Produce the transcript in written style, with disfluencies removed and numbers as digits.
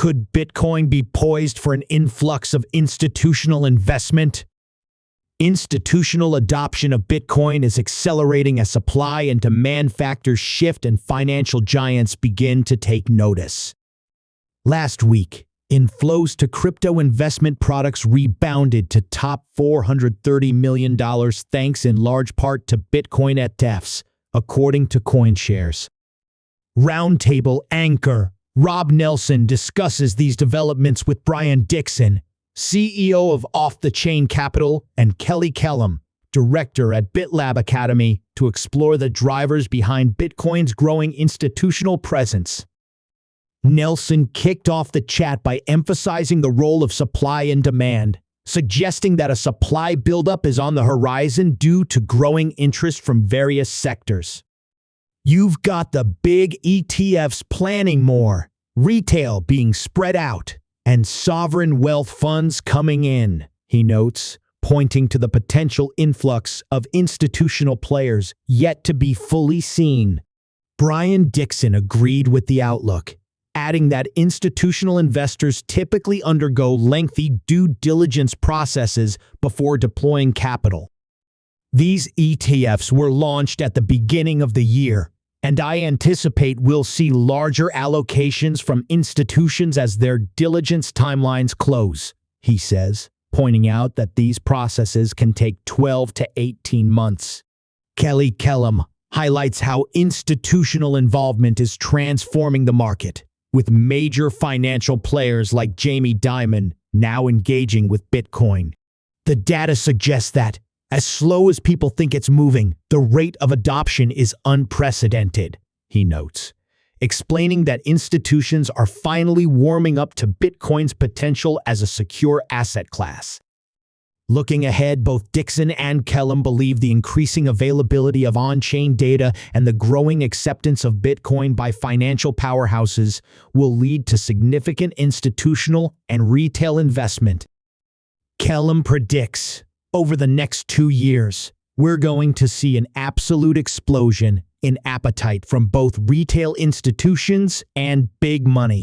Could Bitcoin be poised for an influx of institutional investment? Institutional adoption of Bitcoin is accelerating as supply and demand factors shift and financial giants begin to take notice. Last week, inflows to crypto investment products rebounded to top $430 million thanks in large part to Bitcoin ETFs, according to CoinShares. Roundtable anchor Rob Nelson discusses these developments with Brian Dixon, CEO of Off the Chain Capital, and Kellam, director at BitLab Academy, to explore the drivers behind Bitcoin's growing institutional presence. Nelson kicked off the chat by emphasizing the role of supply and demand, suggesting that a supply buildup is on the horizon due to growing interest from various sectors. You've got the big ETFs planning more, retail being spread out, and sovereign wealth funds coming in, he notes, pointing to the potential influx of institutional players yet to be fully seen. Brian Dixon agreed with the outlook, adding that institutional investors typically undergo lengthy due diligence processes before deploying capital. These ETFs were launched at the beginning of the year, and I anticipate we'll see larger allocations from institutions as their diligence timelines close, he says, pointing out that these processes can take 12 to 18 months. Kellam highlights how institutional involvement is transforming the market, with major financial players like Jamie Dimon now engaging with Bitcoin. The data suggests that, as slow as people think it's moving, the rate of adoption is unprecedented, he notes, explaining that institutions are finally warming up to Bitcoin's potential as a secure asset class. Looking ahead, both Dixon and Kellam believe the increasing availability of on-chain data and the growing acceptance of Bitcoin by financial powerhouses will lead to significant institutional and retail investment. Kellam predicts, over the next 2 years, we're going to see an absolute explosion in appetite from both retail institutions and big money.